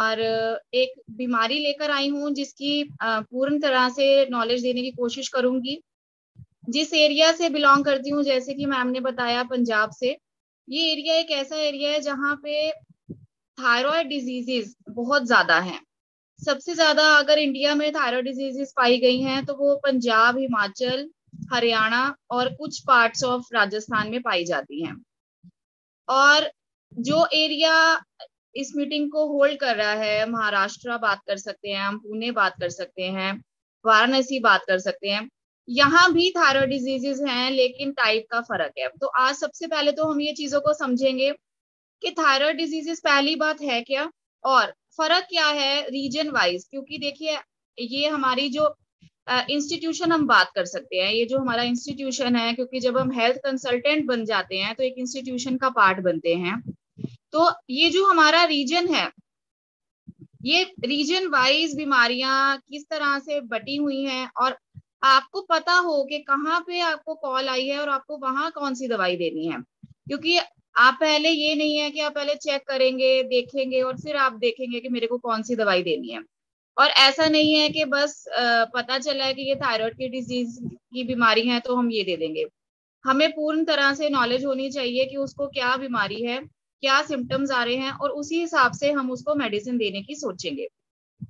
और एक बीमारी लेकर आई हूँ जिसकी पूर्ण तरह से नॉलेज देने की कोशिश करूंगी। जिस एरिया से बिलोंग करती हूँ, जैसे कि मैम ने बताया पंजाब से, ये एरिया एक ऐसा एरिया है जहाँ पे थायराइड डिजीजेस बहुत ज्यादा हैं। सबसे ज्यादा अगर इंडिया में थायराइड डिजीजेस पाई गई हैं तो वो पंजाब, हिमाचल, हरियाणा और कुछ पार्ट्स ऑफ राजस्थान में पाई जाती हैं। और जो एरिया इस मीटिंग को होल्ड कर रहा है, महाराष्ट्र बात कर सकते हैं हम, पुणे बात कर सकते हैं, वाराणसी बात कर सकते हैं, यहाँ भी थायराइड डिजीजेस हैं, लेकिन टाइप का फर्क है। तो आज सबसे पहले तो हम ये चीजों को समझेंगे कि थायराइड डिजीजेस पहली बात है क्या और फर्क क्या है रीजन वाइज। क्योंकि देखिए, ये हमारी जो इंस्टीट्यूशन हम बात कर सकते हैं, ये जो हमारा इंस्टीट्यूशन है, क्योंकि जब हम हेल्थ कंसल्टेंट बन जाते हैं तो एक इंस्टीट्यूशन का पार्ट बनते हैं। तो ये जो हमारा रीजन है, ये रीजन वाइज बीमारियां किस तरह से बटी हुई हैं, और आपको पता हो कि कहाँ पे आपको कॉल आई है और आपको वहां कौन सी दवाई देनी है। क्योंकि आप पहले, ये नहीं है कि आप पहले चेक करेंगे, देखेंगे और फिर आप देखेंगे कि मेरे को कौन सी दवाई देनी है। और ऐसा नहीं है कि बस पता चला है कि ये थायराइड की डिजीज की बीमारी है तो हम ये दे देंगे। हमें पूर्ण तरह से नॉलेज होनी चाहिए कि उसको क्या बीमारी है, क्या सिम्टम्स आ रहे हैं, और उसी हिसाब से हम उसको मेडिसिन देने की सोचेंगे।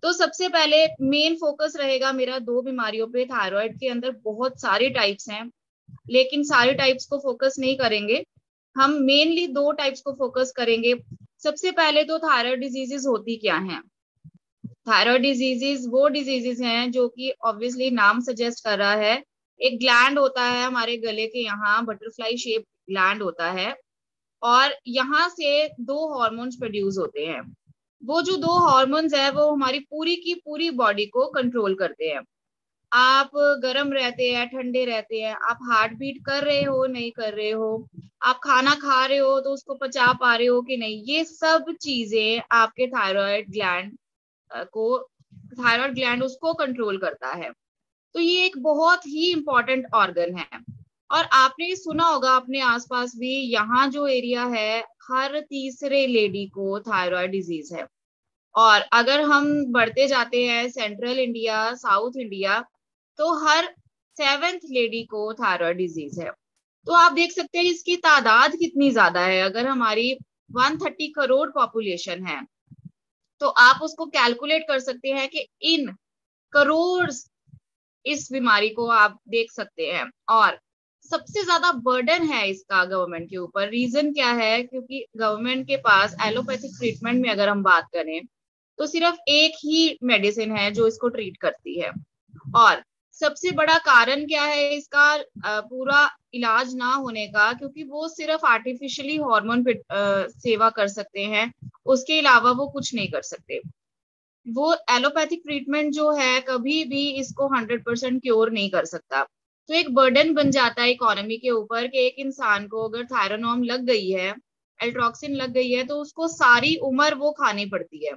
तो सबसे पहले मेन फोकस रहेगा मेरा दो बीमारियों पे। थायराइड के अंदर बहुत सारे टाइप्स हैं, लेकिन सारे टाइप्स को फोकस नहीं करेंगे, हम मेनली दो टाइप्स को फोकस करेंगे। सबसे पहले तो थायराइड डिजीजेस होती क्या हैं। थायराइड डिजीजेस वो डिजीजेस हैं जो कि ऑब्वियसली नाम सजेस्ट कर रहा है, एक ग्लैंड होता है हमारे गले के यहाँ, बटरफ्लाई शेप ग्लैंड होता है, और यहाँ से दो हॉर्मोन्स प्रोड्यूस होते हैं। वो जो दो हॉर्मोन्स है वो हमारी पूरी की पूरी बॉडी को कंट्रोल करते हैं। आप गर्म रहते हैं, ठंडे रहते हैं, आप हार्ट बीट कर रहे हो, नहीं कर रहे हो, आप खाना खा रहे हो तो उसको पचा पा रहे हो कि नहीं, ये सब चीजें आपके थायराइड ग्लैंड उसको कंट्रोल करता है। तो ये एक बहुत ही इंपॉर्टेंट ऑर्गन है। और आपने ये सुना होगा अपने आसपास भी, यहाँ जो एरिया है, हर तीसरे लेडी को थायराइड डिजीज है। और अगर हम बढ़ते जाते हैं सेंट्रल इंडिया, साउथ इंडिया, तो हर सेवेंथ लेडी को थायराइड डिजीज है। तो आप देख सकते हैं इसकी तादाद कितनी ज्यादा है। अगर हमारी 130 करोड़ पॉपुलेशन है तो आप उसको कैलकुलेट कर सकते हैं कि इन करोड़ इस बीमारी को आप देख सकते हैं। और सबसे ज्यादा बर्डन है इसका गवर्नमेंट के ऊपर। रीजन क्या है, क्योंकि गवर्नमेंट के पास एलोपैथिक ट्रीटमेंट में अगर हम बात करें तो सिर्फ एक ही मेडिसिन है जो इसको ट्रीट करती है। और सबसे बड़ा कारण क्या है इसका पूरा इलाज ना होने का, क्योंकि वो सिर्फ आर्टिफिशियली हार्मोन पे सेवा कर सकते हैं, उसके अलावा वो कुछ नहीं कर सकते। वो एलोपैथिक ट्रीटमेंट जो है कभी भी इसको 100% क्योर नहीं कर सकता। तो एक बर्डन बन जाता है इकोनॉमी के ऊपर कि एक इंसान को अगर थायरानोम लग गई है, एल्ट्रॉक्सिन लग गई है, तो उसको सारी उम्र वो खानी पड़ती है।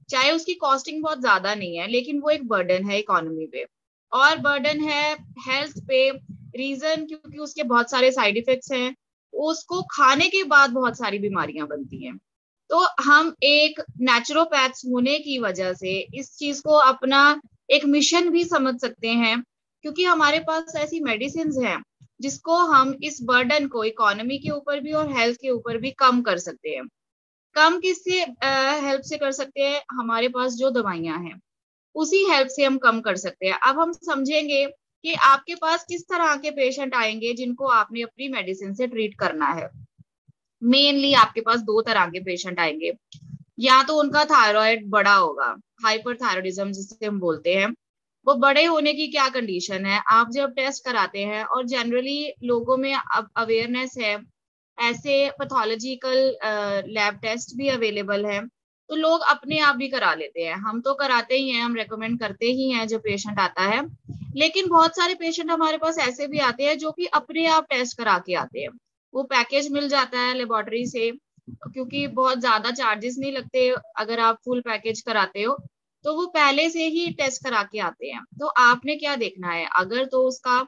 चाहे उसकी कॉस्टिंग बहुत ज्यादा नहीं है, लेकिन वो एक बर्डन है इकोनॉमी पे। और बर्डन है हेल्थ पे। रीजन, क्योंकि उसके बहुत सारे साइड इफेक्ट्स हैं, उसको खाने के बाद बहुत सारी बीमारियां बनती हैं। तो हम एक नेचुरोपैथ्स होने की वजह से इस चीज को अपना एक मिशन भी समझ सकते हैं, क्योंकि हमारे पास ऐसी मेडिसिन हैं जिसको हम इस बर्डन को इकोनॉमी के ऊपर भी और हेल्थ के ऊपर भी कम कर सकते हैं। कम किससे हेल्प से कर सकते हैं, हमारे पास जो दवाइयां हैं उसी हेल्प से हम कम कर सकते हैं। अब हम समझेंगे कि आपके पास किस तरह के पेशेंट आएंगे जिनको आपने अपनी मेडिसिन से ट्रीट करना है। मेनली आपके पास दो तरह के पेशेंट आएंगे। या तो उनका थायराइड बड़ा होगा, हाइपरथायरॉयडिज्म जिसे हम बोलते हैं। वो बड़े होने की क्या कंडीशन है, आप जब टेस्ट कराते हैं, और जनरली लोगों में अब अवेयरनेस है, ऐसे पैथोलॉजिकल लैब टेस्ट भी अवेलेबल है, तो लोग अपने आप भी करा लेते हैं। हम तो कराते ही हैं, हम रेकमेंड करते ही हैं जब पेशेंट आता है। लेकिन बहुत सारे पेशेंट हमारे पास ऐसे भी आते हैं जो कि अपने आप टेस्ट करा के आते हैं। वो पैकेज मिल जाता है लेबोरेटरी से, क्योंकि बहुत ज्यादा चार्जेस नहीं लगते अगर आप फुल पैकेज कराते हो, तो वो पहले से ही टेस्ट करा के आते हैं। तो आपने क्या देखना है, अगर तो उसका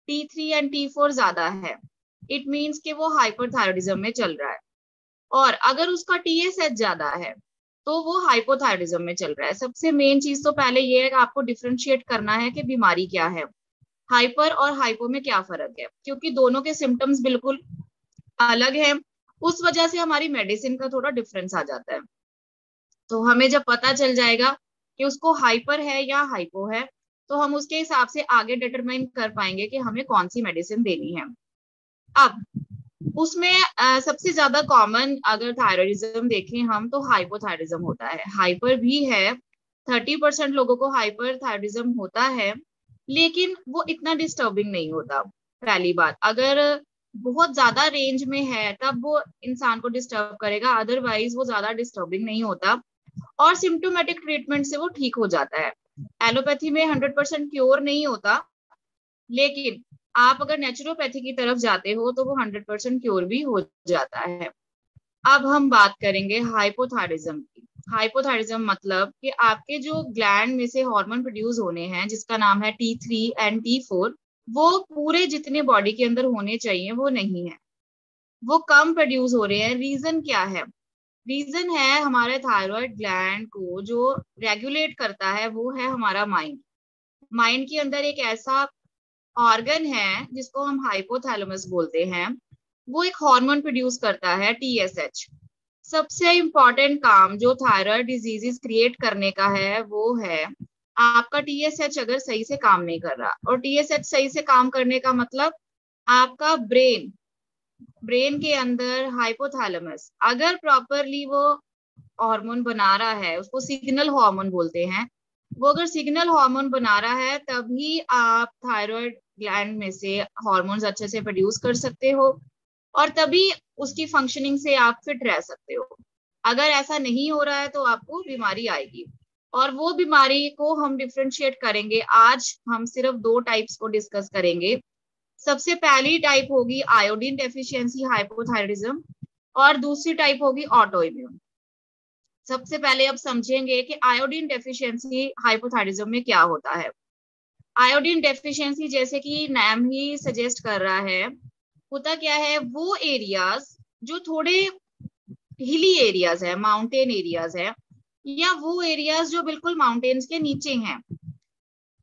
T3 एंड T4 ज्यादा है, इट मीन्स कि वो हाइपरथायरॉयडिज्म में चल रहा है। और अगर उसका TSH ज्यादा है तो वो हाइपोथायरिज्म में चल रहा है। सबसे मेन चीज तो पहले ये है कि आपको डिफरेंशिएट करना है कि बीमारी क्या है, हाइपर और हाइपो में क्या फर्क है, क्योंकि दोनों के सिम्टम्स बिल्कुल अलग है। उस वजह से हमारी मेडिसिन का थोड़ा डिफरेंस आ जाता है। तो हमें जब पता चल जाएगा कि उसको हाइपर है या हाइपो है, तो हम उसके हिसाब से आगे डिटरमाइन कर पाएंगे कि हमें कौन सी मेडिसिन देनी है। अब उसमें सबसे ज्यादा कॉमन अगर थायराइडिज्म देखें हम तो हाइपोथायरिज्म होता है। हाइपर भी है, 30% लोगों को हाइपर थायराइडिज्म होता है, लेकिन वो इतना डिस्टर्बिंग नहीं होता। पहली बात, अगर बहुत ज्यादा रेंज में है तब वो इंसान को डिस्टर्ब करेगा, अदरवाइज वो ज्यादा डिस्टर्बिंग नहीं होता और सिम्टोमेटिक ट्रीटमेंट से वो ठीक हो जाता है। एलोपैथी में 100% क्योर नहीं होता, लेकिन आप अगर नेचुरोपैथी की तरफ जाते हो तो वो 100% क्योर भी हो जाता है। अब हम बात करेंगे हाइपोथायरिज्म की। हाइपोथायरिज्म मतलब कि आपके जो ग्लैंड में से हार्मोन प्रोड्यूस होने हैं, जिसका नाम है T3 एंड T4, वो पूरे जितने बॉडी के अंदर होने चाहिए वो नहीं है, वो कम प्रोड्यूस हो रहे हैं। रीजन क्या है? रीजन है हमारे थायराइड ग्लैंड को जो रेगुलेट करता है वो है हमारा माइंड। माइंड के अंदर एक ऐसा ऑर्गन है जिसको हम हाइपोथैलेमस बोलते हैं, वो एक हार्मोन प्रोड्यूस करता है TSH। सबसे इंपॉर्टेंट काम जो थायराइड डिजीजेस क्रिएट करने का है वो है आपका TSH अगर सही से काम नहीं कर रहा। और TSH सही से काम करने का मतलब आपका ब्रेन के अंदर हाइपोथैलेमस अगर प्रॉपरली वो हार्मोन बना रहा है, उसको सिग्नल हार्मोन बोलते हैं, वो अगर सिग्नल हार्मोन बना रहा है तभी आप थायराइड ग्लैंड में से हार्मोन्स अच्छे से प्रोड्यूस कर सकते हो और तभी उसकी फंक्शनिंग से आप फिट रह सकते हो। अगर ऐसा नहीं हो रहा है तो आपको बीमारी आएगी, और वो बीमारी को हम डिफ्रेंशिएट करेंगे। आज हम सिर्फ 2 टाइप्स को डिस्कस करेंगे। सबसे पहली टाइप होगी आयोडीन डेफिशिएंसी हाइपोथायरिज्म और दूसरी टाइप होगी ऑटो इम्यून। सबसे पहले अब समझेंगे कि आयोडीन डेफिशिएंसी हाइपोथायरिज्म में क्या होता है। आयोडीन डेफिशिएंसी जैसे कि नाम ही सजेस्ट कर रहा है, होता क्या है, वो एरियाज जो थोड़े हिली एरियाज है, माउंटेन एरियाज है, या वो एरियाज जो बिल्कुल माउंटेन्स के नीचे हैं,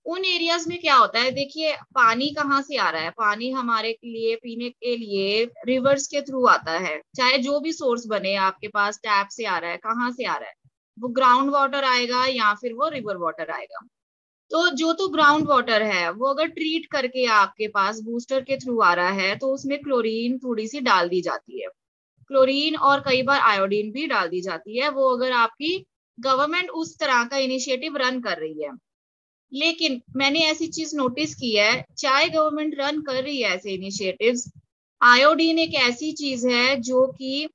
उन एरियाज में क्या होता है, देखिए पानी कहाँ से आ रहा है? पानी हमारे लिए पीने के लिए रिवर्स के थ्रू आता है, चाहे जो भी सोर्स बने आपके पास, टैप से आ रहा है, कहाँ से आ रहा है? वो ग्राउंड वाटर आएगा या फिर वो रिवर वाटर आएगा। तो जो तो ग्राउंड वाटर है वो अगर ट्रीट करके आपके पास बूस्टर के थ्रू आ रहा है तो उसमें क्लोरीन थोड़ी सी डाल दी जाती है, क्लोरीन और कई बार आयोडीन भी डाल दी जाती है, वो अगर आपकी गवर्नमेंट उस तरह का इनिशिएटिव रन कर रही है। लेकिन मैंने ऐसी चीज नोटिस की है, चाहे गवर्नमेंट रन कर रही है ऐसे इनिशिएटिव्स, आयोडीन एक ऐसी चीज है जो कि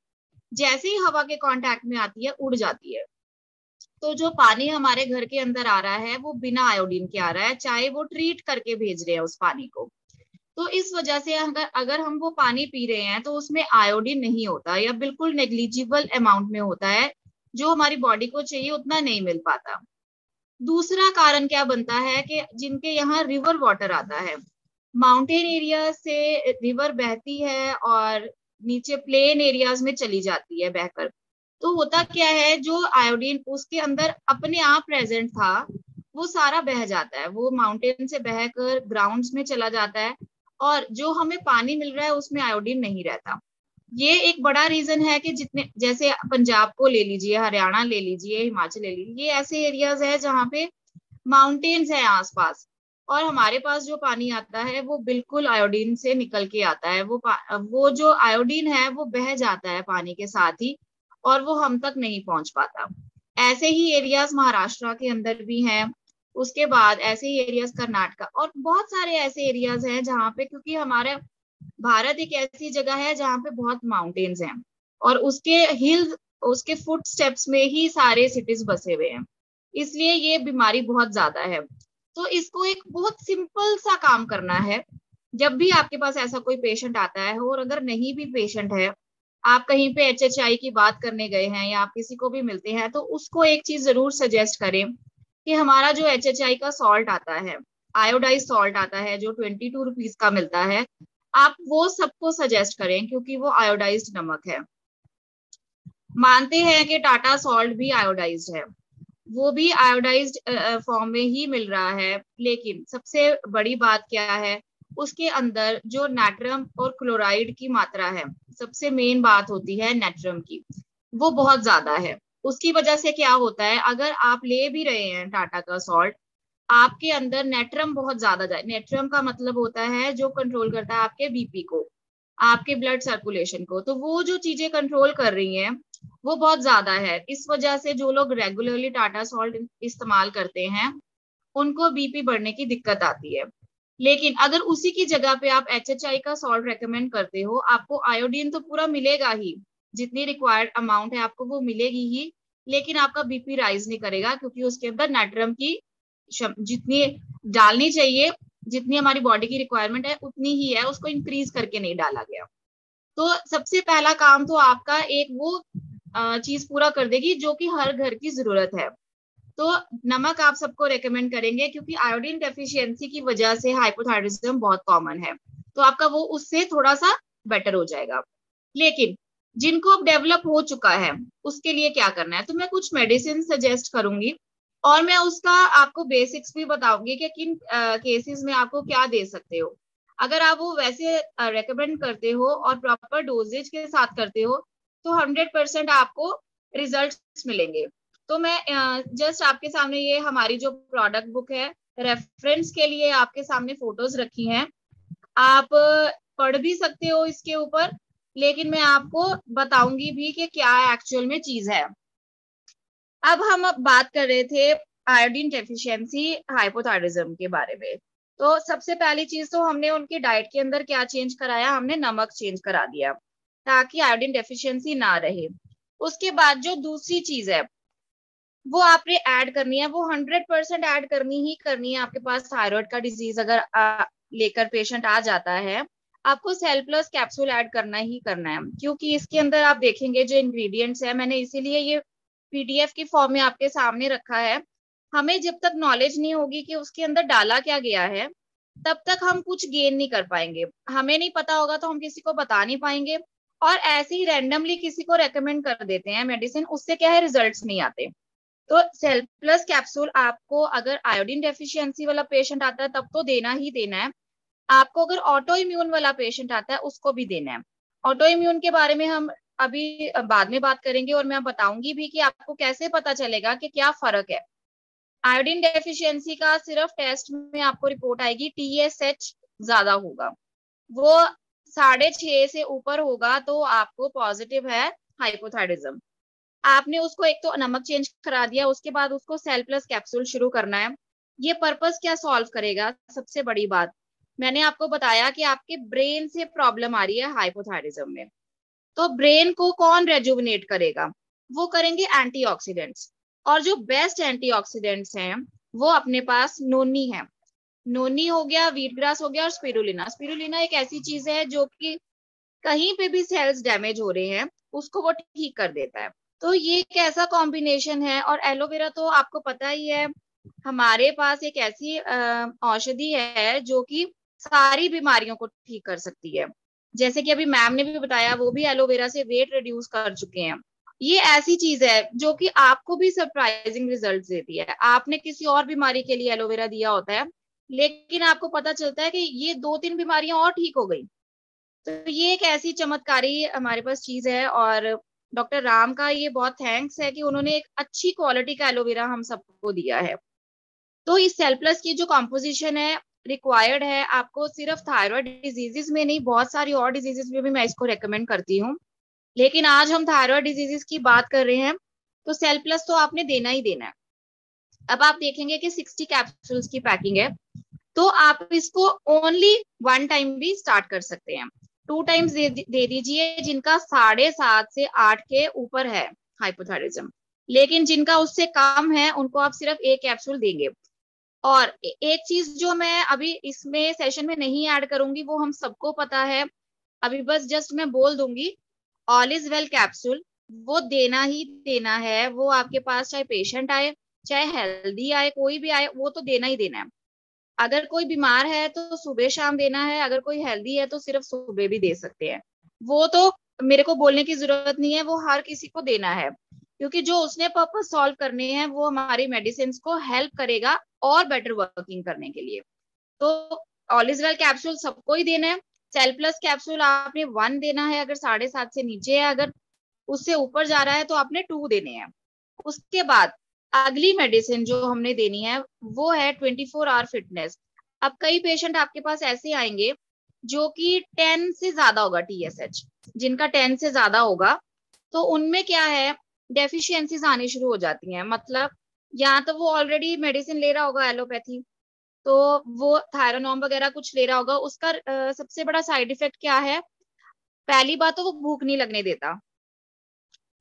जैसे ही हवा के कांटेक्ट में आती है उड़ जाती है। तो जो पानी हमारे घर के अंदर आ रहा है वो बिना आयोडीन के आ रहा है, चाहे वो ट्रीट करके भेज रहे हैं उस पानी को। तो इस वजह से अगर अगर हम वो पानी पी रहे हैं तो उसमें आयोडीन नहीं होता या बिल्कुल नेग्लिजिबल अमाउंट में होता है, जो हमारी बॉडी को चाहिए उतना नहीं मिल पाता। दूसरा कारण क्या बनता है कि जिनके यहाँ रिवर वाटर आता है, माउंटेन एरिया से रिवर बहती है और नीचे प्लेन एरियाज में चली जाती है बहकर, तो होता क्या है, जो आयोडीन उसके अंदर अपने आप प्रेजेंट था वो सारा बह जाता है, वो माउंटेन से बहकर ग्राउंड्स में चला जाता है और जो हमें पानी मिल रहा है उसमें आयोडीन नहीं रहता। ये एक बड़ा रीजन है कि जितने, जैसे पंजाब को ले लीजिए, हरियाणा ले लीजिए, हिमाचल ले लीजिए, ये ऐसे एरियाज है जहाँ पे माउंटेन्स है आसपास, और हमारे पास जो पानी आता है वो बिल्कुल आयोडीन से निकल के आता है। वो जो आयोडीन है वो बह जाता है पानी के साथ ही और वो हम तक नहीं पहुंच पाता। ऐसे ही एरियाज महाराष्ट्र के अंदर भी हैं, उसके बाद ऐसे ही एरियाज कर्नाटका और बहुत सारे ऐसे एरियाज हैं जहाँ पे, क्योंकि हमारे भारत एक ऐसी जगह है जहाँ पे बहुत माउंटेन्स हैं और उसके हिल्स, उसके फुट स्टेप्स में ही सारे सिटीज बसे हुए हैं, इसलिए ये बीमारी बहुत ज्यादा है। तो इसको एक बहुत सिंपल सा काम करना है। जब भी आपके पास ऐसा कोई पेशेंट आता है, और अगर नहीं भी पेशेंट है, आप कहीं पे HHI की बात करने गए हैं या आप किसी को भी मिलते हैं, तो उसको एक चीज जरूर सजेस्ट करें कि हमारा जो HHI का सॉल्ट आता है, आयोडाइज सॉल्ट आता है जो 22 रुपीज का मिलता है, आप वो सबको सजेस्ट करें क्योंकि वो आयोडाइज्ड नमक है। मानते हैं कि टाटा सॉल्ट भी आयोडाइज्ड है, वो भी आयोडाइज्ड फॉर्म में ही मिल रहा है, लेकिन सबसे बड़ी बात क्या है, उसके अंदर जो नाट्रियम और क्लोराइड की मात्रा है, सबसे मेन बात होती है नाट्रियम की, वो बहुत ज्यादा है। उसकी वजह से क्या होता है, अगर आप ले भी रहे हैं टाटा का सॉल्ट, आपके अंदर नेट्रियम बहुत ज्यादा जाए। नेट्रियम का मतलब होता है जो कंट्रोल करता है आपके बीपी को, आपके ब्लड सर्कुलेशन को, तो वो जो चीजें कंट्रोल कर रही हैं वो बहुत ज्यादा है। इस वजह से जो लोग रेगुलरली टाटा सॉल्ट इस्तेमाल करते हैं उनको बीपी बढ़ने की दिक्कत आती है। लेकिन अगर उसी की जगह पे आप एचएचआई का सॉल्ट रेकमेंड करते हो, आपको आयोडीन तो पूरा मिलेगा ही, जितनी रिक्वायर्ड अमाउंट है आपको वो मिलेगी ही, लेकिन आपका बीपी राइज नहीं करेगा, क्योंकि उसके अंदर नाट्रियम की जितनी डालनी चाहिए, जितनी हमारी बॉडी की रिक्वायरमेंट है उतनी ही है, उसको इंक्रीज करके नहीं डाला गया। तो सबसे पहला काम तो आपका एक वो चीज पूरा कर देगी जो कि हर घर की जरूरत है। तो नमक आप सबको रेकमेंड करेंगे, क्योंकि आयोडीन डेफिशिएंसी की वजह से हाइपोथायरायडिज्म बहुत कॉमन है, तो आपका वो उससे थोड़ा सा बेटर हो जाएगा। लेकिन जिनको अब डेवलप हो चुका है उसके लिए क्या करना है, तो मैं कुछ मेडिसिन सजेस्ट करूंगी और मैं उसका आपको बेसिक्स भी बताऊंगी कि किन केसेस में आपको क्या दे सकते हो। अगर आप वो वैसे रेकमेंड करते हो और प्रॉपर डोजेज के साथ करते हो तो 100% आपको रिजल्ट्स मिलेंगे। तो मैं जस्ट आपके सामने ये हमारी जो प्रोडक्ट बुक है, रेफरेंस के लिए आपके सामने फोटोज रखी हैं, आप पढ़ भी सकते हो इसके ऊपर, लेकिन मैं आपको बताऊंगी भी कि क्या एक्चुअल में चीज है। अब हम बात कर रहे थे आयोडीन डेफिशिएंसी हाइपोथायरायडिज्म के बारे में। तो सबसे पहली चीज तो हमने उनकी डाइट के अंदर क्या चेंज कराया, हमने नमक चेंज करा दिया ताकि आयोडीन डेफिशिएंसी ना रहे। उसके बाद जो दूसरी चीज है वो आपने ऐड करनी है, वो 100% ऐड करनी ही करनी है। आपके पास थायराइड का डिजीज अगर लेकर पेशेंट आ जाता है, आपको सेल प्लस कैप्सूल ऐड करना ही करना है, क्योंकि इसके अंदर आप देखेंगे जो इंग्रेडिएंट्स है, मैंने इसीलिए ये पीडीएफ की फॉर्म में आपके सामने रखा है। हमें जब तक नॉलेज नहीं होगी कि उसके अंदर डाला क्या गया है, तब तक हम कुछ गेन नहीं कर पाएंगे। हमें नहीं पता होगा तो हम किसी को बता नहीं पाएंगे, और ऐसे ही रैंडमली किसी को रेकमेंड कर देते हैं मेडिसिन, उससे क्या है रिजल्ट्स नहीं आते। तो सेल प्लस कैप्सूल आपको अगर आयोडीन डेफिशिएंसी वाला पेशेंट आता है तब तो देना ही देना है। आपको अगर ऑटो इम्यून वाला पेशेंट आता है उसको भी देना है। ऑटो इम्यून के बारे में हम अभी बाद में बात करेंगे, और मैं बताऊंगी भी कि आपको कैसे पता चलेगा कि क्या फर्क है। आयोडीन डेफिशिएंसी का सिर्फ टेस्ट में आपको रिपोर्ट आएगी TSH ज्यादा होगा, वो 6.5 से ऊपर होगा तो आपको पॉजिटिव है हाइपोथायरायडिज्म। आपने उसको एक तो नमक चेंज करा दिया, उसके बाद उसको सेल प्लस कैप्सूल शुरू करना है। ये पर्पस क्या सॉल्व करेगा, सबसे बड़ी बात मैंने आपको बताया कि आपके ब्रेन से प्रॉब्लम आ रही है हाइपोथायरायडिज्म में, तो ब्रेन को कौन रेजुविनेट करेगा, वो करेंगे एंटीऑक्सीडेंट्स। और जो बेस्ट एंटीऑक्सीडेंट्स हैं वो अपने पास नोनी है। नोनी हो गया, वीट ग्रास हो गया, और स्पिरुलिना। स्पिरुलिना एक ऐसी चीज है जो कि कहीं पे भी सेल्स डैमेज हो रहे हैं उसको वो ठीक कर देता है। तो ये एक ऐसा कॉम्बिनेशन है। और एलोवेरा तो आपको पता ही है, हमारे पास एक ऐसी औषधि है जो कि सारी बीमारियों को ठीक कर सकती है। जैसे कि अभी मैम ने भी बताया, वो भी एलोवेरा से वेट रिड्यूस कर चुके हैं। ये ऐसी चीज है जो कि आपको भी सरप्राइजिंग रिजल्ट देती है। आपने किसी और बीमारी के लिए एलोवेरा दिया होता है, लेकिन आपको पता चलता है कि ये 2-3 बीमारियां और ठीक हो गई। तो ये एक ऐसी चमत्कारी हमारे पास चीज है, और डॉक्टर राम का ये बहुत थैंक्स है कि उन्होंने एक अच्छी क्वालिटी का एलोवेरा हम सबको दिया है। तो इस सेल प्लस की जो कॉम्पोजिशन है रिक्वायर्ड है आपको सिर्फ थायराइड डिजीजेस में नहीं, बहुत सारी और डिजीजेस में भी मैं इसको रेकमेंड करती हूँ, लेकिन आज हम थायराइड डिजीजेस की बात कर रहे हैं, तो सेल प्लस तो आपने देना ही देना है। अब आप देखेंगे कि 60 कैप्सूल्स की पैकिंग है, तो आप इसको ओनली 1 टाइम भी स्टार्ट कर सकते हैं। 2 टाइम्स दे दीजिए जिनका 7.5 से 8 के ऊपर है हाइपोथायरायडिज्म, लेकिन जिनका उससे कम है उनको आप सिर्फ एक कैप्सूल देंगे। और एक चीज जो मैं अभी इसमें सेशन में नहीं ऐड करूंगी, वो हम सबको पता है, अभी बस जस्ट मैं बोल दूंगी, ऑल इज वेल कैप्सूल वो देना ही देना है। वो आपके पास चाहे पेशेंट आए चाहे हेल्दी आए, कोई भी आए, वो तो देना ही देना है। अगर कोई बीमार है तो सुबह शाम देना है, अगर कोई हेल्दी है तो सिर्फ सुबह भी दे सकते हैं। वो तो मेरे को बोलने की जरूरत नहीं है, वो हर किसी को देना है, क्योंकि जो उसने पर्पस सॉल्व करने हैं वो हमारी मेडिसिन को हेल्प करेगा और बेटर वर्किंग करने के लिए। तो ऑल इज वेल कैप्सूल सबको ही देना है। सेल प्लस कैप्सूल आपने 1 देना है, अगर 7.5 से नीचे है, अगर उससे ऊपर जा रहा है तो आपने 2 देने हैं। उसके बाद अगली मेडिसिन जो हमने देनी है वो है 24 आवर फिटनेस। अब कई पेशेंट आपके पास ऐसे आएंगे जो कि 10 से ज्यादा होगा TSH, जिनका 10 से ज्यादा होगा, तो उनमें क्या है, डेफिशिएंसीज आनी शुरू हो जाती हैं। मतलब या तो वो ऑलरेडी मेडिसिन ले रहा होगा एलोपैथी, तो वो थायरोनॉम वगैरह कुछ ले रहा होगा, उसका सबसे बड़ा साइड इफेक्ट क्या है, पहली बात तो वो भूख नहीं लगने देता,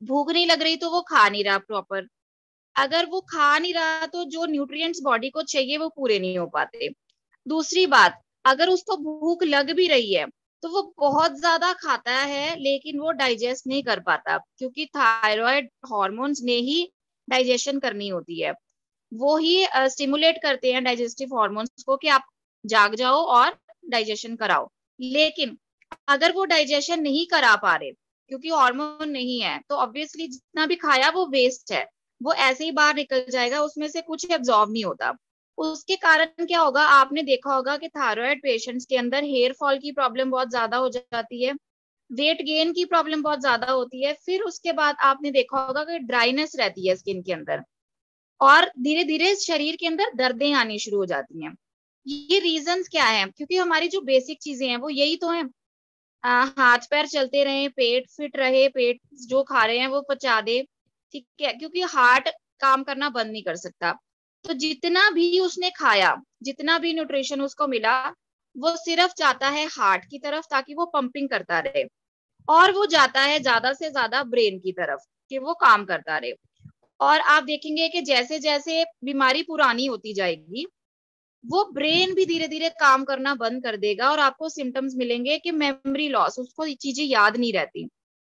भूख नहीं लग रही तो वो खा नहीं रहा प्रॉपर, अगर वो खा नहीं रहा तो जो न्यूट्रिएंट्स बॉडी को चाहिए वो पूरे नहीं हो पाते। दूसरी बात, अगर उसको भूख लग भी रही है तो वो बहुत ज्यादा खाता है लेकिन वो डाइजेस्ट नहीं कर पाता, क्योंकि थायराइड हॉर्मोन्स ने ही डाइजेशन करनी होती है, वो ही स्टिमुलेट करते हैं डाइजेस्टिव हॉर्मोन्स को कि आप जाग जाओ और डाइजेशन कराओ। लेकिन अगर वो डाइजेशन नहीं करा पा रहे क्योंकि हार्मोन नहीं है, तो ऑब्वियसली जितना भी खाया वो वेस्ट है, वो ऐसे ही बाहर निकल जाएगा, उसमें से कुछ एब्जॉर्ब नहीं होता। उसके कारण क्या होगा, आपने देखा होगा कि थायराइड पेशेंट्स के अंदर हेयर फॉल की प्रॉब्लम बहुत ज्यादा हो जाती है, वेट गेन की प्रॉब्लम बहुत ज्यादा होती है, फिर उसके बाद आपने देखा होगा कि ड्राइनेस रहती है स्किन के अंदर, और धीरे धीरे शरीर के अंदर दर्दें आनी शुरू हो जाती हैं। ये रीजंस क्या है, क्योंकि हमारी जो बेसिक चीजें हैं वो यही तो है, हाथ पैर चलते रहे, पेट फिट रहे, पेट जो खा रहे हैं वो पचा दे, ठीक है, क्योंकि हार्ट काम करना बंद नहीं कर सकता। तो जितना भी उसने खाया, जितना भी न्यूट्रिशन उसको मिला, वो सिर्फ जाता है हार्ट की तरफ ताकि वो पंपिंग करता रहे, और वो जाता है ज्यादा से ज्यादा ब्रेन की तरफ कि वो काम करता रहे। और आप देखेंगे कि जैसे जैसे बीमारी पुरानी होती जाएगी, वो ब्रेन भी धीरे धीरे काम करना बंद कर देगा और आपको सिम्टम्स मिलेंगे कि मेमोरी लॉस, उसको ये चीजें याद नहीं रहती,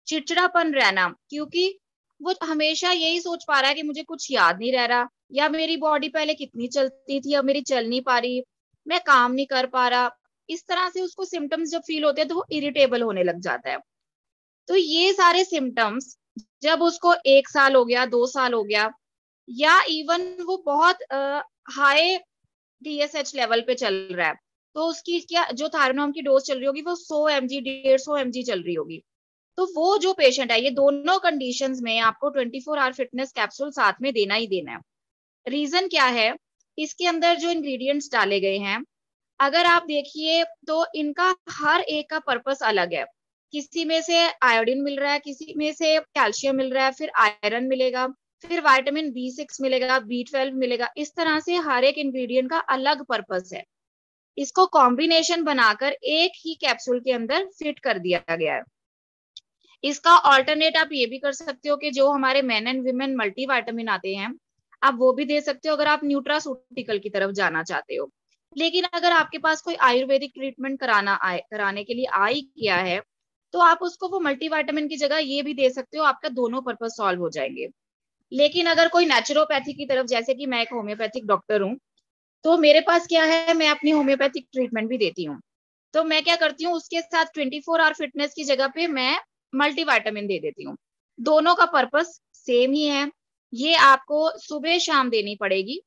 चिड़चिड़ापन रहना, क्योंकि वो हमेशा यही सोच पा रहा है कि मुझे कुछ याद नहीं रह रहा, या मेरी बॉडी पहले कितनी चलती थी अब मेरी चल नहीं पा रही, मैं काम नहीं कर पा रहा। इस तरह से उसको सिम्टम्स जब फील होते हैं तो वो इरिटेबल होने लग जाता है। तो ये सारे सिम्टम्स जब उसको 1 साल हो गया, 2 साल हो गया, या इवन वो बहुत हाई TSH लेवल पे चल रहा है, तो उसकी क्या जो थायरोनॉम की डोज चल रही होगी वो 100 mg 150 mg चल रही होगी, तो वो जो पेशेंट है, ये दोनों कंडीशंस में आपको 24 आवर फिटनेस कैप्सूल साथ में देना ही देना है। रीजन क्या है, इसके अंदर जो इंग्रेडिएंट्स डाले गए हैं, अगर आप देखिए तो इनका हर एक का पर्पस अलग है। किसी में से आयोडीन मिल रहा है, किसी में से कैल्शियम मिल रहा है, फिर आयरन मिलेगा, फिर विटामिन B6 मिलेगा, B12 मिलेगा, इस तरह से हर एक इंग्रेडिएंट का अलग पर्पस है। इसको कॉम्बिनेशन बनाकर एक ही कैप्सूल के अंदर फिट कर दिया गया है। इसका ऑल्टरनेट आप ये भी कर सकते हो कि जो हमारे मेन एंड विमेन मल्टीविटामिन आते हैं, आप वो भी दे सकते हो अगर आप न्यूट्रासूटिकल की तरफ जाना चाहते हो। लेकिन अगर आपके पास कोई आयुर्वेदिक ट्रीटमेंट कराने के लिए आ ही गया है, तो आप उसको वो मल्टीविटामिन की जगह ये भी दे सकते हो, आपका दोनों पर्पज सॉल्व हो जाएंगे। लेकिन अगर कोई नेचुरोपैथी की तरफ, जैसे कि मैं एक होम्योपैथिक डॉक्टर हूँ, तो मेरे पास क्या है, मैं अपनी होम्योपैथिक ट्रीटमेंट भी देती हूँ, तो मैं क्या करती हूँ, उसके साथ 24 आवर फिटनेस की जगह पे मैं मल्टीविटामिन दे देती हूँ। दोनों का पर्पस सेम ही है, ये आपको सुबह शाम देनी पड़ेगी।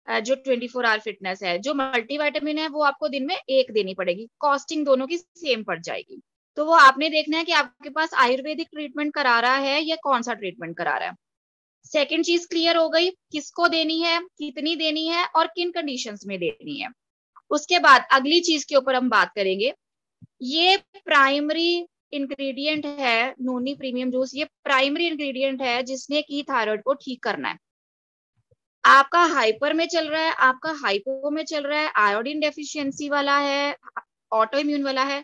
जो 24 आवर फिटनेस है, जो मल्टीविटामिन है वो आपको दिन में एक देनी पड़ेगी, कॉस्टिंग दोनों की सेम पड़ जाएगी। तो वो आपने देखना है कि आपके पास आयुर्वेदिक ट्रीटमेंट करा रहा है या कौन सा ट्रीटमेंट करा रहा है। सेकेंड चीज क्लियर हो गई, किसको देनी है, कितनी देनी है और किन कंडीशंस में देनी है। उसके बाद अगली चीज के ऊपर हम बात करेंगे, ये प्राइमरी इंग्रेडिएंट है नोनी प्रीमियम जूस, ये प्राइमरी इंग्रेडिएंट है जिसने की थायराइड को ठीक करना है। आपका हाइपर में चल रहा है, आपका हाइपो में चल रहा है, आयोडीन डेफिशिएंसी वाला है, ऑटो इम्यून वाला है,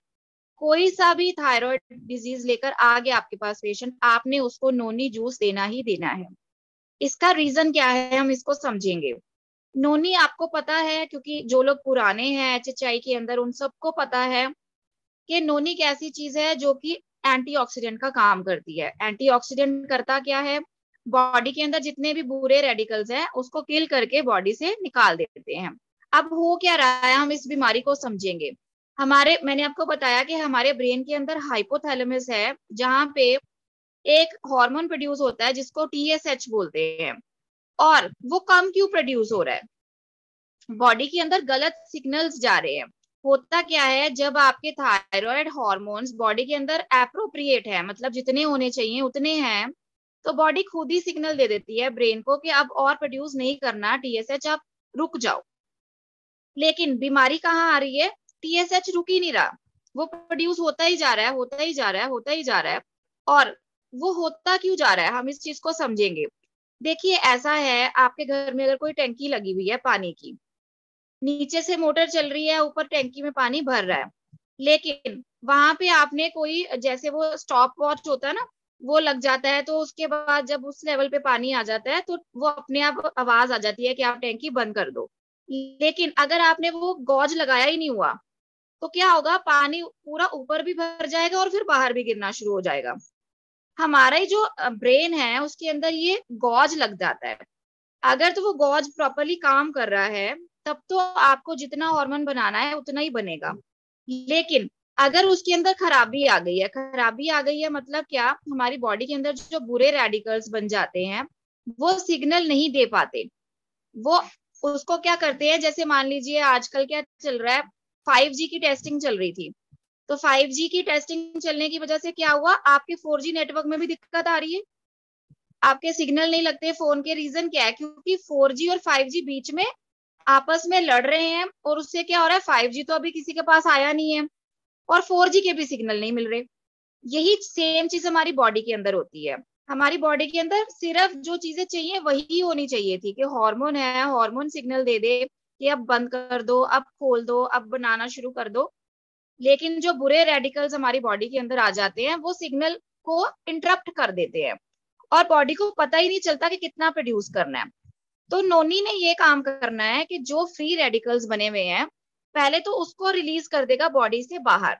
कोई सा भी थायराइड डिजीज लेकर आ गया आपके पास पेशेंट, आपने उसको नोनी जूस देना ही देना है। इसका रीजन क्या है हम इसको समझेंगे। नोनी आपको पता है, क्योंकि जो लोग पुराने हैं HHI के अंदर उन सबको पता है कि नोनी एक ऐसी चीज है जो कि एंटीऑक्सीडेंट का काम करती है। एंटीऑक्सीडेंट करता क्या है, बॉडी के अंदर जितने भी बुरे रेडिकल्स हैं उसको किल करके बॉडी से निकाल देते हैं। अब हो क्या रहा है, हम इस बीमारी को समझेंगे। मैंने आपको बताया कि हमारे ब्रेन के अंदर हाइपोथैलेमस है, जहां पे एक हार्मोन प्रोड्यूस होता है जिसको TSH बोलते हैं। और वो कम क्यों प्रोड्यूस हो रहा है? बॉडी के अंदर गलत सिग्नल्स जा रहे हैं। होता क्या है, जब आपके थायराइड हार्मोन्स बॉडी के अंदर एप्रोप्रिएट है, मतलब जितने होने चाहिए उतने हैं, तो बॉडी खुद ही सिग्नल दे देती है ब्रेन को कि अब और प्रोड्यूस नहीं करना TSH, आप रुक जाओ। लेकिन बीमारी कहाँ आ रही है? TSH रुक ही नहीं रहा, वो प्रोड्यूस होता ही जा रहा है, होता ही जा रहा है, होता ही जा रहा है। और वो होता क्यों जा रहा है, हम इस चीज को समझेंगे। देखिए ऐसा है, आपके घर में अगर कोई टंकी लगी हुई है पानी की, नीचे से मोटर चल रही है, ऊपर टैंकी में पानी भर रहा है, लेकिन वहां पे आपने कोई, जैसे वो स्टॉप वॉच होता है ना, वो लग जाता है, तो उसके बाद जब उस लेवल पे पानी आ जाता है तो वो अपने आप आवाज आ जाती है कि आप टैंकी बंद कर दो। लेकिन अगर आपने वो गॉज लगाया ही नहीं हुआ, तो क्या होगा, पानी पूरा ऊपर भी भर जाएगा और फिर बाहर भी गिरना शुरू हो जाएगा। हमारा ही जो ब्रेन है उसके अंदर ये गॉज लग जाता है। अगर तो वो गॉज प्रॉपरली काम कर रहा है, तब तो आपको जितना हार्मोन बनाना है उतना ही बनेगा। लेकिन अगर उसके अंदर खराबी आ गई है, खराबी आ गई है मतलब क्या, हमारी बॉडी के अंदर जो बुरे रेडिकल्स बन जाते हैं, वो सिग्नल नहीं दे पाते। वो उसको क्या करते हैं, जैसे मान लीजिए आजकल क्या चल रहा है, 5G की टेस्टिंग चल रही थी, तो 5G की टेस्टिंग चलने की वजह से क्या हुआ, आपके 4G नेटवर्क में भी दिक्कत आ रही है, आपके सिग्नल नहीं लगते फोन के। रीजन क्या है? क्योंकि 4G और 5G बीच में आपस में लड़ रहे हैं, और उससे क्या हो रहा है, 5G तो अभी किसी के पास आया नहीं है, और 4G के भी सिग्नल नहीं मिल रहे। यही सेम चीज हमारी बॉडी के अंदर होती है। हमारी बॉडी के अंदर सिर्फ जो चीजें चाहिए वही होनी चाहिए थी, कि हार्मोन है, हार्मोन सिग्नल दे दे कि अब बंद कर दो, अब खोल दो, अब बनाना शुरू कर दो। लेकिन जो बुरे रेडिकल्स हमारी बॉडी के अंदर आ जाते हैं, वो सिग्नल को इंटरप्ट कर देते हैं, और बॉडी को पता ही नहीं चलता कि कितना प्रोड्यूस करना है। तो नोनी ने ये काम करना है कि जो फ्री रेडिकल्स बने हुए हैं, पहले तो उसको रिलीज कर देगा बॉडी से बाहर।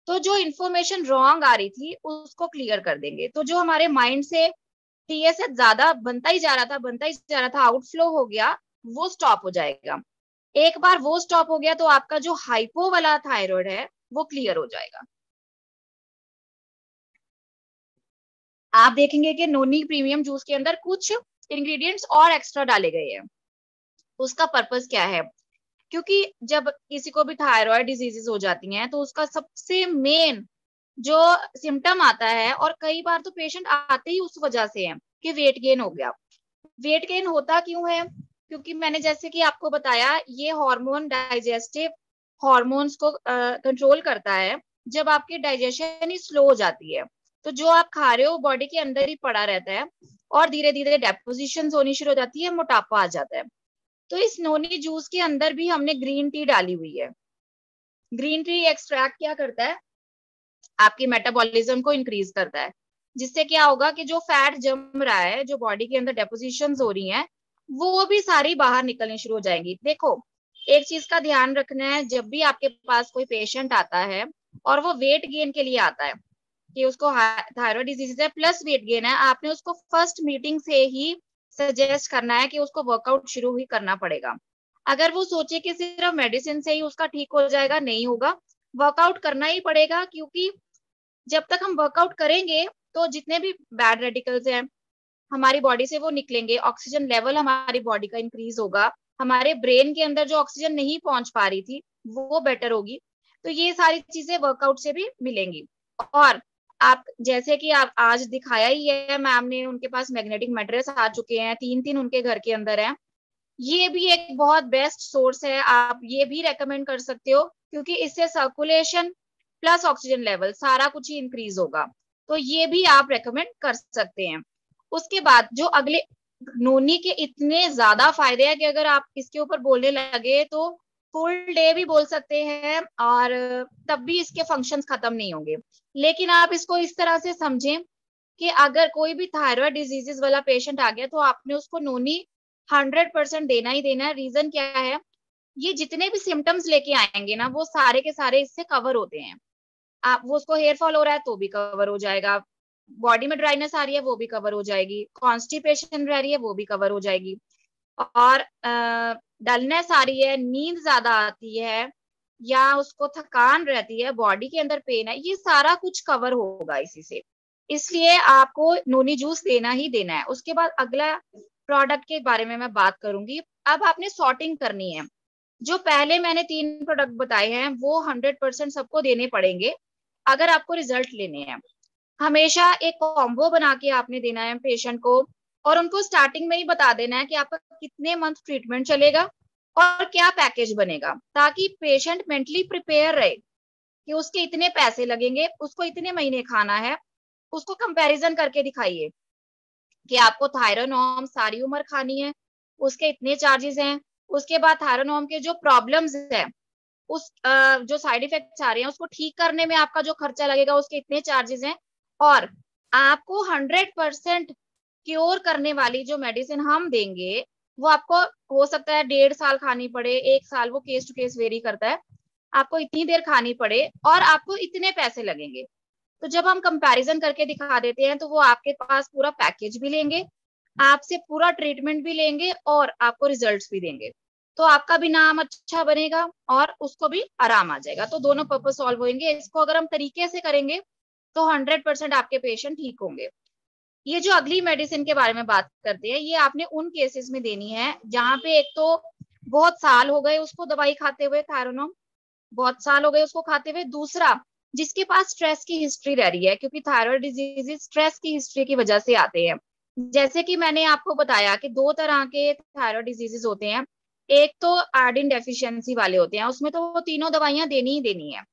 तो जो इन्फॉर्मेशन रॉन्ग आ रही थी उसको क्लियर कर देंगे। तो जो हमारे माइंड से TSH ज्यादा बनता ही जा रहा था, बनता ही जा रहा था, आउटफ्लो हो गया, वो स्टॉप हो जाएगा। एक बार वो स्टॉप हो गया तो आपका जो हाइपो वाला थायराइड है वो क्लियर हो जाएगा। आप देखेंगे कि नोनी प्रीमियम जूस के अंदर कुछ इंग्रेडिएंट्स और एक्स्ट्रा डाले गए हैं। उसका पर्पस क्या है? क्योंकि जब किसी को भी थायराइड डिजीजेस हो जाती हैं, तो उसका सबसे मेन जो सिम्टम आता है, और कई बार तो पेशेंट आते ही उस वजह से है कि वेट गेन हो गया। वेट गेन होता क्यों है? क्योंकि मैंने जैसे कि आपको बताया, ये हार्मोन डाइजेस्टिव हार्मोन्स को कंट्रोल करता है। जब आपकी डाइजेशन ही स्लो हो जाती है, तो जो आप खा रहे हो बॉडी के अंदर ही पड़ा रहता है, और धीरे धीरे डेपोजिशन होनी शुरू हो जाती है, मोटापा आ जाता है। तो इस नोनी जूस के अंदर भी हमने ग्रीन टी डाली हुई है। ग्रीन टी एक्सट्रैक्ट क्या करता है, आपकी मेटाबॉलिज्म को इंक्रीज करता है, जिससे क्या होगा कि जो फैट जम रहा है, जो बॉडी के अंदर डेपोजिशंस हो रही हैं, वो भी सारी बाहर निकलनी शुरू हो जाएंगी। देखो, एक चीज का ध्यान रखना है, जब भी आपके पास कोई पेशेंट आता है और वो वेट गेन के लिए आता है, कि उसको थायराइड डिजीज है प्लस वेट गेन है, आपने उसको फर्स्ट मीटिंग से ही सजेस्ट करना है कि उसको वर्कआउट शुरू ही करना पड़ेगा। अगर वो सोचे कि सिर्फ मेडिसिन से ही उसका ठीक हो जाएगा, नहीं होगा, वर्कआउट करना ही पड़ेगा। क्योंकि जब तक हम वर्कआउट करेंगे, तो जितने भी बैड रेडिकल्स हैं हमारी बॉडी से वो निकलेंगे, ऑक्सीजन लेवल हमारी बॉडी का इंक्रीज होगा, हमारे ब्रेन के अंदर जो ऑक्सीजन नहीं पहुंच पा रही थी वो बेटर होगी। तो ये सारी चीजें वर्कआउट से भी मिलेंगी। और आप जैसे कि आप आज दिखाया ही है मैम ने, उनके पास मैग्नेटिक मैट्रेस आ चुके हैं, 3 3 उनके घर के अंदर है। ये भी एक बहुत बेस्ट सोर्स है, आप ये भी रेकमेंड कर सकते हो, क्योंकि इससे सर्कुलेशन प्लस ऑक्सीजन लेवल सारा कुछ ही इंक्रीज होगा। तो ये भी आप रेकमेंड कर सकते हैं। उसके बाद जो अगले, नोनी के इतने ज्यादा फायदे हैं कि अगर आप इसके ऊपर बोलने लगे तो फुल डे भी बोल सकते हैं, और तब भी इसके फंक्शंस खत्म नहीं होंगे। लेकिन आप इसको इस तरह से समझें कि अगर कोई भी थायराइड डिजीजेस वाला पेशेंट आ गया, तो आपने उसको नोनी 100% देना ही देना है। रीजन क्या है, ये जितने भी सिम्टम्स लेके आएंगे ना, वो सारे के सारे इससे कवर होते हैं। आप, वो उसको हेयर फॉल हो रहा है तो भी कवर हो जाएगा, बॉडी में ड्राइनेस आ रही है वो भी कवर हो जाएगी, कॉन्स्टिपेशन रह रही है वो भी कवर हो जाएगी, और डलनेस आ रही है, नींद ज्यादा आती है, या उसको थकान रहती है, बॉडी के अंदर पेन है, ये सारा कुछ कवर होगा इसी से। इसलिए आपको नोनी जूस देना ही देना है। उसके बाद अगला प्रोडक्ट के बारे में मैं बात करूंगी। अब आपने सॉर्टिंग करनी है। जो पहले मैंने 3 प्रोडक्ट बताए हैं वो 100% सबको देने पड़ेंगे अगर आपको रिजल्ट लेने हैं। हमेशा एक कॉम्बो बना के आपने देना है पेशेंट को, और उनको स्टार्टिंग में ही बता देना है कि आपका कितने मंथ ट्रीटमेंट चलेगा और क्या पैकेज बनेगा, ताकि पेशेंट मेंटली प्रिपेयर रहे कि उसके इतने पैसे लगेंगे, उसको इतने महीने खाना है। उसको कंपैरिजन करके दिखाइए कि आपको थायरोनॉर्म सारी उम्र खानी है, उसके इतने चार्जेस हैं। उसके बाद थायरोनॉर्म के जो प्रॉब्लम्स है, उस जो साइड इफेक्ट्स आ रहे हैं उसको ठीक करने में आपका जो खर्चा लगेगा उसके इतने चार्जेस हैं। और आपको 100% क्योर करने वाली जो मेडिसिन हम देंगे वो आपको हो सकता है 1.5 साल खानी पड़े, 1 साल, वो केस टू केस वेरी करता है। आपको इतनी देर खानी पड़े और आपको इतने पैसे लगेंगे। तो जब हम कंपैरिजन करके दिखा देते हैं तो वो आपके पास पूरा पैकेज भी लेंगे, आपसे पूरा ट्रीटमेंट भी लेंगे और आपको रिजल्ट्स भी देंगे। तो आपका भी नाम अच्छा बनेगा और उसको भी आराम आ जाएगा। तो दोनों पर्पस सॉल्व होंगे। इसको अगर हम तरीके से करेंगे तो 100% आपके पेशेंट ठीक होंगे। ये जो अगली मेडिसिन के बारे में बात करते हैं, ये आपने उन केसेस में देनी है जहां पे एक तो बहुत साल हो गए उसको दवाई खाते हुए, थायरोनॉम बहुत साल हो गए उसको खाते हुए। दूसरा, जिसके पास स्ट्रेस की हिस्ट्री रह रही है, क्योंकि थायराइड डिजीज स्ट्रेस की हिस्ट्री की वजह से आते हैं। जैसे कि मैंने आपको बताया कि 2 तरह के थायराइड डिजीजेस होते हैं। एक तो आयोडीन डेफिशिएंसी वाले होते हैं, उसमें तो वो तीनों दवाइयां देनी ही देनी है।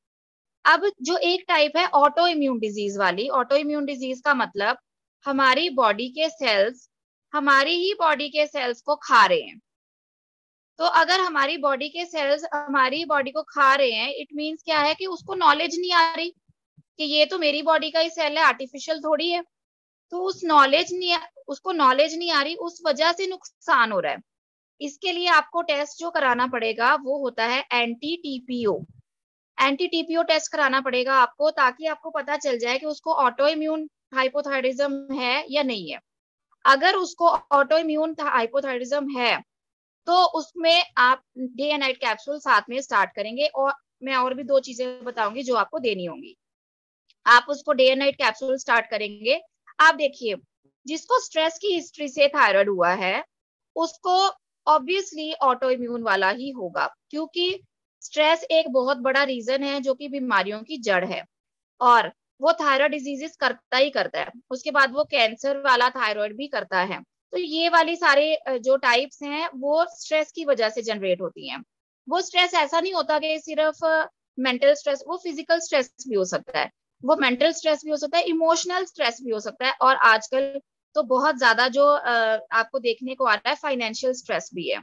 अब जो एक टाइप है ऑटो इम्यून डिजीज वाली, ऑटो इम्यून डिजीज का मतलब हमारी बॉडी के सेल्स हमारी ही बॉडी के सेल्स को खा रहे हैं। तो अगर हमारी बॉडी के सेल्स हमारी बॉडी को खा रहे हैं, इट मीन्स क्या है कि उसको नॉलेज नहीं आ रही कि ये तो मेरी बॉडी का ही सेल है, आर्टिफिशियल थोड़ी है। तो उसको नॉलेज नहीं आ रही, उस वजह से नुकसान हो रहा है। इसके लिए आपको टेस्ट जो कराना पड़ेगा वो होता है anti TPO. Anti TPO test कराना पड़ेगा आपको, ताकि आपको पता चल जाए कि उसको ऑटो इम्यून हाइपोथायरिज्म है या नहीं है। अगर उसको ऑटो इम्यून हाइपोथायरिज्म है तो उसमें आप डे एंड नाइट कैप्सूल साथ में स्टार्ट करेंगे। और मैं और भी 2 चीजें बताऊंगी जो आपको देनी होंगी। आप उसको day and night capsule start करेंगे। आप देखिए, जिसको स्ट्रेस की हिस्ट्री से थायराइड हुआ है उसको ऑब्वियसली ऑटो इम्यून वाला ही होगा, क्योंकि स्ट्रेस एक बहुत बड़ा रीजन है जो कि बीमारियों की जड़ है। और वो थायराइड डिजीजेस करता ही करता है। उसके बाद वो कैंसर वाला थायराइड भी करता है। तो ये वाली सारे जो टाइप्स हैं वो स्ट्रेस की वजह से जनरेट होती हैं। वो स्ट्रेस ऐसा नहीं होता कि सिर्फ मेंटल स्ट्रेस, वो फिजिकल स्ट्रेस भी हो सकता है, वो मेंटल स्ट्रेस भी हो सकता है, इमोशनल स्ट्रेस भी हो सकता है, और आजकल तो बहुत ज्यादा जो आपको देखने को आता है फाइनेंशियल स्ट्रेस भी है।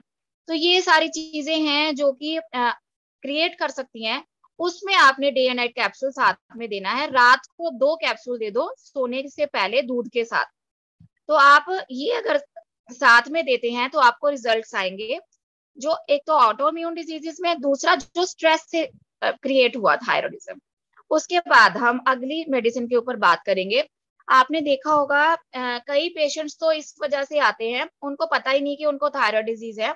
तो ये सारी चीजें हैं जो कि क्रिएट कर सकती हैं। उसमें आपने डे एंड नाइट कैप्सूल साथ में देना है। रात को 2 कैप्सूल दे दो सोने से पहले दूध के साथ। तो आप ये अगर साथ में देते हैं तो आपको रिजल्ट्स आएंगे। जो एक तो ऑटो इम्यून डिजीजेस में, दूसरा जो स्ट्रेस से क्रिएट हुआ थायराइडिज्म। उसके बाद हम अगली मेडिसिन के ऊपर बात करेंगे। आपने देखा होगा कई पेशेंट्स तो इस वजह से आते हैं उनको पता ही नहीं कि उनको थायराइड डिजीज है।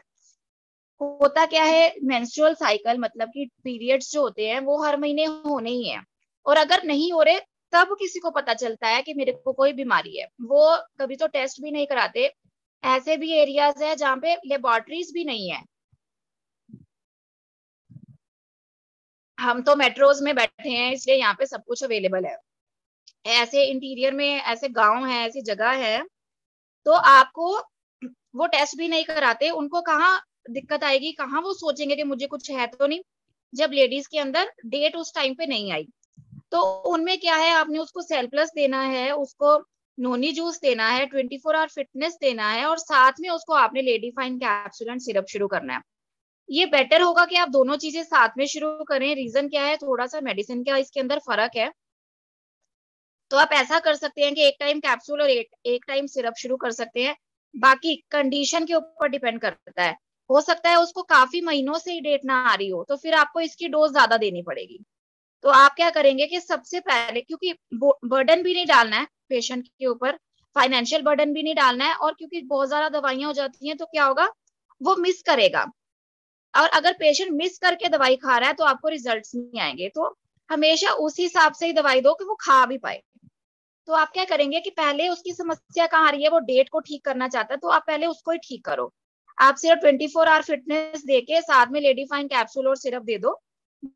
होता क्या है, मेंस्ट्रुअल साइकिल मतलब कि पीरियड्स जो होते हैं वो हर महीने होने ही है, और अगर नहीं हो रहे तब किसी को पता चलता है कि मेरे को कोई बीमारी है। वो कभी तो टेस्ट भी नहीं कराते। ऐसे भी एरियाज है जहाँ पे लेबोरेटरीज भी नहीं है। हम तो मेट्रोज में बैठे हैं इसलिए यहाँ पे सब कुछ अवेलेबल है। ऐसे इंटीरियर में ऐसे गांव है, ऐसी जगह है, तो आपको वो टेस्ट भी नहीं कराते। उनको कहाँ दिक्कत आएगी, कहाँ वो सोचेंगे कि मुझे कुछ है तो नहीं, जब लेडीज के अंदर डेट उस टाइम पे नहीं आई। तो उनमें क्या है, आपने उसको सेल प्लस देना है, उसको नोनी जूस देना है, 24 आवर फिटनेस देना है, और साथ में उसको आपने lady fine capsule and syrup शुरू करना है। ये बेटर होगा कि आप दोनों चीजें साथ में शुरू करें। रीजन क्या है, थोड़ा सा मेडिसिन का इसके अंदर फर्क है। तो आप ऐसा कर सकते हैं कि एक टाइम कैप्सूल और एक टाइम सिरप शुरू कर सकते हैं। बाकी कंडीशन के ऊपर डिपेंड करता है। हो सकता है उसको काफी महीनों से ही डेट ना आ रही हो, तो फिर आपको इसकी डोज ज्यादा देनी पड़ेगी। तो आप क्या करेंगे कि सबसे पहले, क्योंकि बर्डन भी नहीं डालना है पेशेंट के ऊपर, फाइनेंशियल बर्डन भी नहीं डालना है, और क्योंकि बहुत ज्यादा दवाइयां हो जाती हैं तो क्या होगा, वो मिस करेगा। और अगर पेशेंट मिस करके दवाई खा रहा है तो आपको रिजल्ट्स नहीं आएंगे। तो हमेशा उस हिसाब से ही दवाई दो कि वो खा भी पाए। तो आप क्या करेंगे कि पहले उसकी समस्या कहाँ आ रही है, वो डेट को ठीक करना चाहता है, तो आप पहले उसको ही ठीक करो। आप सिर्फ 24 आवर फिटनेस देके साथ में लेडीफाइन कैप्सूल और सिरप दे दो।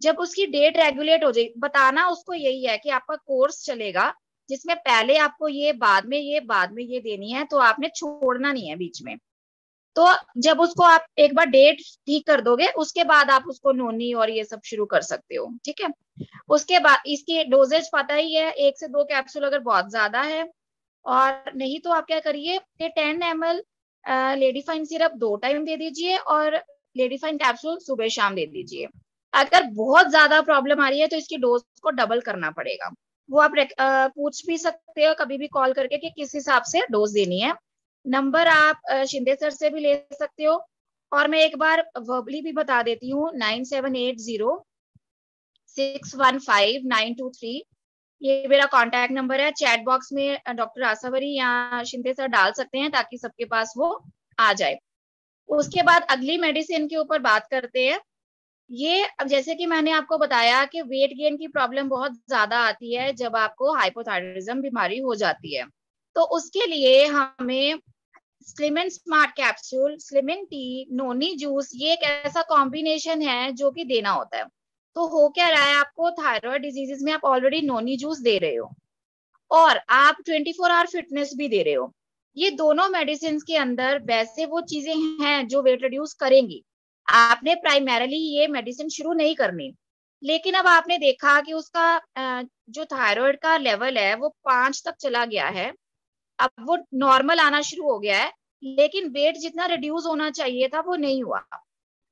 जब उसकी डेट रेगुलेट हो जाए, बताना उसको यही है कि आपका कोर्स चलेगा जिसमें पहले आपको ये, बाद में ये, बाद में ये देनी है, तो आपने छोड़ना नहीं है बीच में। तो जब उसको आप एक बार डेट ठीक कर दोगे, उसके बाद आप उसको नोनी और ये सब शुरू कर सकते हो, ठीक है। उसके बाद इसकी डोजेज पता ही है, 1 से 2 कैप्सूल अगर बहुत ज्यादा है, और नहीं तो आप क्या करिए कि 10 ml लेडीफाइन सिरप 2 टाइम दे दीजिए और लेडीफाइन कैप्सूल सुबह शाम दे दीजिए। अगर बहुत ज्यादा प्रॉब्लम आ रही है तो इसकी डोज को डबल करना पड़ेगा। वो आप पूछ भी सकते हो कभी भी कॉल करके कि किस हिसाब से डोज देनी है। नंबर आप शिंदे सर से भी ले सकते हो, और मैं एक बार वर्बली भी बता देती हूँ, 9780615923, ये मेरा कांटेक्ट नंबर है। चैट बॉक्स में डॉक्टर आसावरी या शिंदे सर डाल सकते हैं ताकि सबके पास वो आ जाए। उसके बाद अगली मेडिसिन के ऊपर बात करते हैं। ये अब जैसे कि मैंने आपको बताया कि वेट गेन की प्रॉब्लम बहुत ज्यादा आती है जब आपको हाइपोथायराइडिज्म बीमारी हो जाती है। तो उसके लिए हमें slim and smart capsule, slim and T, noni juice, ये एक ऐसा कॉम्बिनेशन है जो कि देना होता है। तो हो क्या रहा है, आपको थायराइड डिजीजेस में आप ऑलरेडी नोनी जूस दे रहे हो और आप 24 आवर फिटनेस भी दे रहे हो। ये दोनों मेडिसिन के अंदर वैसे वो चीजें हैं जो वेट रिड्यूस करेंगी। आपने प्राइमरीली ये मेडिसिन शुरू नहीं करनी, लेकिन अब आपने देखा कि उसका जो थायराइड का लेवल है वो 5 तक चला गया है, अब वो नॉर्मल आना शुरू हो गया है, लेकिन वेट जितना रिड्यूस होना चाहिए था वो नहीं हुआ।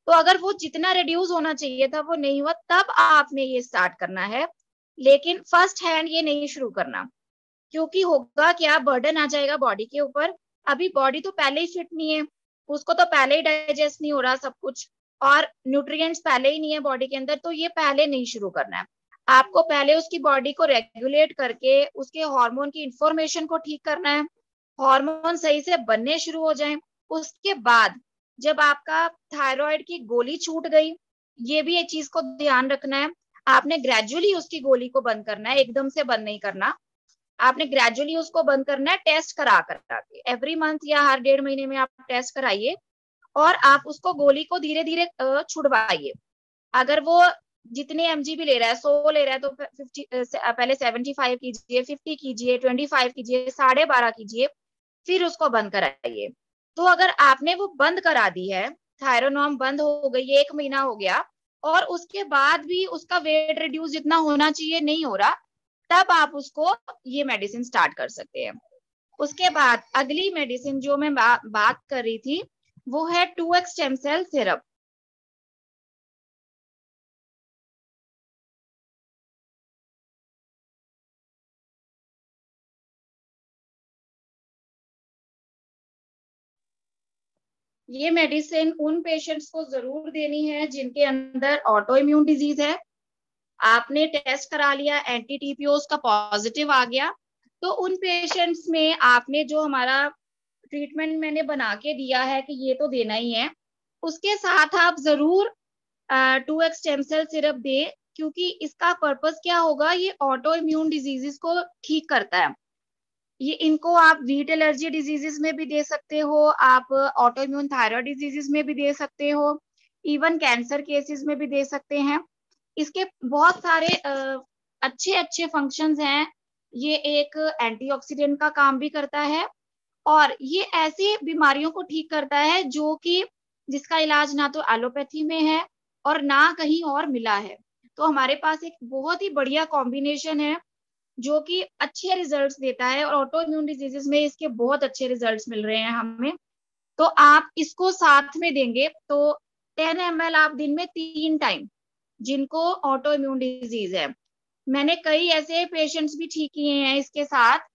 तो अगर वो जितना रिड्यूस होना चाहिए था वो नहीं हुआ, तब आपने ये स्टार्ट करना है, लेकिन फर्स्ट हैंड ये नहीं शुरू करना। क्योंकि होगा क्या, बर्डन आ जाएगा बॉडी के ऊपर। अभी बॉडी तो पहले ही फिट नहीं है, उसको तो पहले ही डाइजेस्ट नहीं हो रहा सब कुछ, और न्यूट्रिएंट्स पहले ही नहीं है बॉडी के अंदर, तो ये पहले नहीं शुरू करना है। आपको पहले उसकी बॉडी को रेगुलेट करके उसके हार्मोन की इंफॉर्मेशन को ठीक करना है, हार्मोन सही से बनने शुरू हो जाए। उसके बाद जब आपका थायराइड की गोली छूट गई, ये भी एक चीज को ध्यान रखना है, आपने ग्रेजुअली उसकी गोली को बंद करना है, एकदम से बंद नहीं करना। आपने ग्रेजुअली उसको बंद करना है, टेस्ट करा के एवरी मंथ या हर 1.5 महीने में आप टेस्ट कराइए, और आप उसको गोली को धीरे धीरे छुड़वाइए। अगर वो जितने mg भी ले रहा है, 100 ले रहा है, तो 50 पहले 75 कीजिए, 50 कीजिए, 25 कीजिए, 12.5 कीजिए, फिर उसको बंद कराइए। तो अगर आपने वो बंद करा दी है, थायरोनॉर्म बंद हो गई, 1 महीना हो गया, और उसके बाद भी उसका वेट रिड्यूस जितना होना चाहिए नहीं हो रहा, तब आप उसको ये मेडिसिन स्टार्ट कर सकते हैं। उसके बाद अगली मेडिसिन जो मैं बात कर रही थी वो है 2x स्टेम सेल सिरप। ये मेडिसिन उन पेशेंट्स को जरूर देनी है जिनके अंदर ऑटो इम्यून डिजीज है। आपने टेस्ट करा लिया, एंटी टीपीओस का पॉजिटिव आ गया, तो उन पेशेंट्स में आपने जो हमारा ट्रीटमेंट मैंने बना के दिया है कि ये तो देना ही है, उसके साथ आप जरूर 2x स्टेम सेल सिरप दे। क्योंकि इसका पर्पस क्या होगा, ये ऑटो इम्यून डिजीजेस को ठीक करता है। ये इनको आप वीट एलर्जी डिजीजेस में भी दे सकते हो, आप ऑटो इम्यून थायराइड डिजीजेस में भी दे सकते हो, इवन कैंसर केसेस में भी दे सकते हैं। इसके बहुत सारे अच्छे अच्छे फंक्शंस हैं। ये एक एंटीऑक्सीडेंट का काम भी करता है, और ये ऐसी बीमारियों को ठीक करता है जो कि जिसका इलाज ना तो एलोपैथी में है और ना कहीं और मिला है। तो हमारे पास एक बहुत ही बढ़िया कॉम्बिनेशन है जो कि अच्छे रिजल्ट्स देता है, और ऑटो इम्यून डिजीजेस में इसके बहुत अच्छे रिजल्ट्स मिल रहे हैं हमें। तो आप इसको साथ में देंगे तो 10 ml आप दिन में 3 टाइम, जिनको ऑटो इम्यून डिजीज है, मैंने कई ऐसे पेशेंट्स भी ठीक किए हैं इसके साथ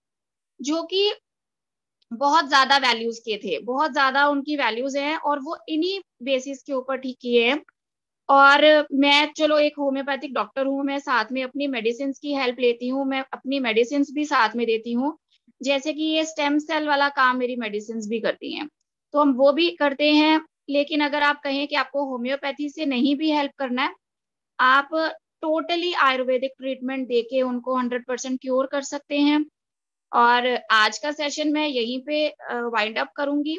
जो कि बहुत ज्यादा वैल्यूज के थे, बहुत ज्यादा उनकी वैल्यूज हैं, और वो इन्हीं बेसिस के ऊपर ठीक किए हैं। और मैं चलो एक होम्योपैथिक डॉक्टर हूँ, मैं साथ में अपनी मेडिसिन की हेल्प लेती हूँ, मैं अपनी मेडिसिन भी साथ में देती हूँ। जैसे कि ये स्टेम सेल वाला काम मेरी मेडिसिन भी करती हैं, तो हम वो भी करते हैं। लेकिन अगर आप कहें कि आपको होम्योपैथी से नहीं भी हेल्प करना है, आप टोटली आयुर्वेदिक ट्रीटमेंट देके उनको 100% क्योर कर सकते हैं। और आज का सेशन मैं यहीं पे वाइंड अप करूंगी।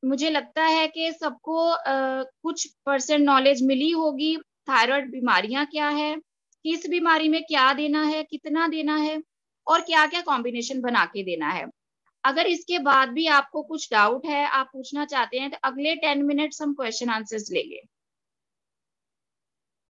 मुझे लगता है कि सबको कुछ परसेंट नॉलेज मिली होगी, थायराइड बीमारियां क्या है, किस बीमारी में क्या देना है, कितना देना है, और क्या क्या कॉम्बिनेशन बना के देना है। अगर इसके बाद भी आपको कुछ डाउट है, आप पूछना चाहते हैं, तो अगले 10 मिनट्स हम क्वेश्चन आंसर्स लेंगे।